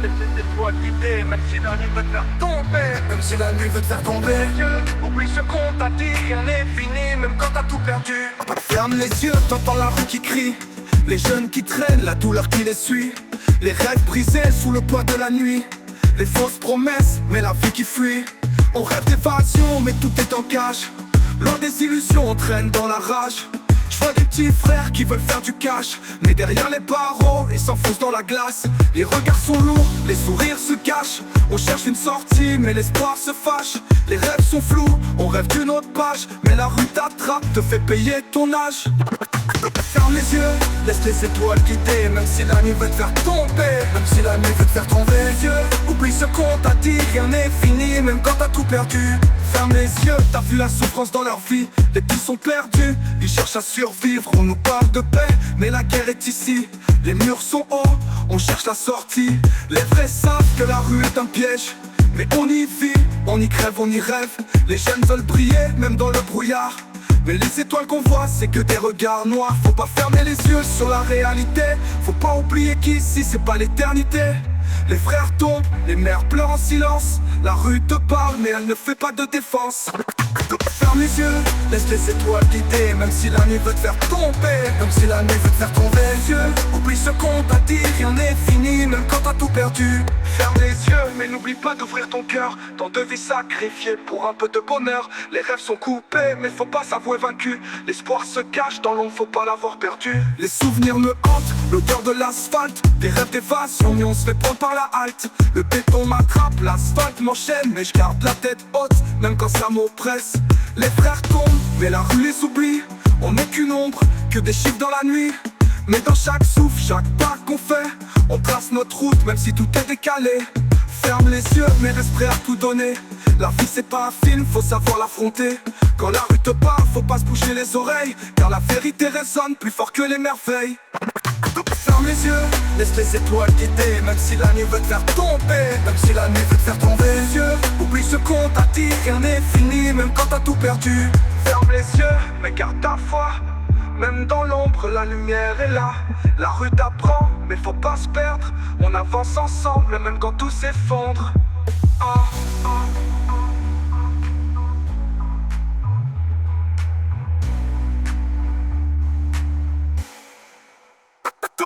Laisse tes toi guider, même si la nuit veut te faire tomber. Même si la nuit veut te faire tomber. Dieu, oublie ce qu'on t'a dit, rien n'est fini, même quand t'as tout perdu. Ferme les yeux, t'entends la rue qui crie. Les jeunes qui traînent, la douleur qui les suit. Les rêves brisés sous le poids de la nuit. Les fausses promesses, mais la vie qui fuit. On rêve d'évasion, mais tout est en cage. Loin des illusions, on traîne dans la rage. Je vois des petits frères qui veulent faire du cash, mais derrière les barreaux, ils s'enfoncent dans la glace. Les regards sont lourds, les sourires se cachent. On cherche une sortie, mais l'espoir se fâche. Les rêves sont flous, on rêve d'une autre page. Mais la rue t'attrape, te fait payer ton âge. Ferme les yeux, laisse les étoiles guider. Même si la nuit veut te faire tomber. Même si la nuit veut te faire tomber. Les yeux, oublie ce qu'on t'a dit, rien n'est fini, même quand t'as tout perdu. Ferme les yeux, t'as vu la souffrance dans leur vie. Les petits sont perdus, ils cherchent à survivre. On nous parle de paix, mais la guerre est ici. Les murs sont hauts, on cherche la sortie. Les vrais savent que la rue est un piège, mais on y vit, on y crève, on y rêve. Les jeunes veulent briller, même dans le brouillard. Mais les étoiles qu'on voit, c'est que des regards noirs. Faut pas fermer les yeux sur la réalité. Faut pas oublier qu'ici, c'est pas l'éternité. Les frères tombent, les mères pleurent en silence. La rue te parle, mais elle ne fait pas de défense. Ferme les yeux, laisse les étoiles guider. Même si la nuit veut te faire tomber. Même si la nuit veut te faire tomber. Les yeux, oublie ce qu'on t'a dit, rien n'est fini, même quand t'as tout perdu. Ferme les yeux, mais n'oublie pas d'ouvrir ton cœur. Tant de vies sacrifiées pour un peu de bonheur. Les rêves sont coupés, mais faut pas s'avouer vaincu. L'espoir se cache dans l'ombre, faut pas l'avoir perdu. Les souvenirs me hantent, l'odeur de l'asphalte. Des rêves d'évasion, mais on se fait prendre par la halte. Le béton m'attrape, l'asphalte m'enchaîne, mais je garde la tête haute, même quand ça m'oppresse. Les frères tombent, mais la rue les oublie. On n'est qu'une ombre, que des chiffres dans la nuit. Mais dans chaque souffle, chaque pas qu'on fait, on trace notre route, même si tout est décalé. Ferme les yeux, mais reste prêt à tout donner. La vie c'est pas un film, faut savoir l'affronter. Quand la rue te parle, faut pas se bouger les oreilles, car la vérité résonne plus fort que les merveilles. Ferme les yeux, laisse les étoiles guider. Même si la nuit veut te faire tomber. Même si la nuit veut te faire tomber. Les yeux, oublie ce qu'on t'a dit, rien n'est fini, même quand t'as tout perdu. Ferme les yeux, mais garde ta foi. Même dans l'ombre, la lumière est là. La rue t'apprend, mais faut pas se perdre. On avance ensemble, même quand tout s'effondre.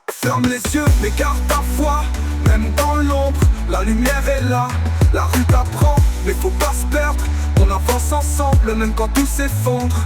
Ferme les yeux, mais garde ta foi. Même dans l'ombre, la lumière est là. La rue t'apprend, mais faut pas se perdre. On avance ensemble, même quand tout s'effondre.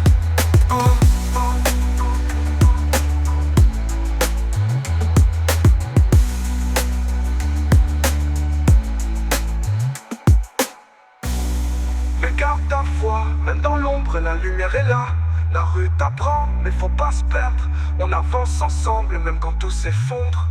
Mais garde ta foi, même dans l'ombre, la lumière est là. La rue t'apprend, mais faut pas se perdre. On avance ensemble, même quand tout s'effondre.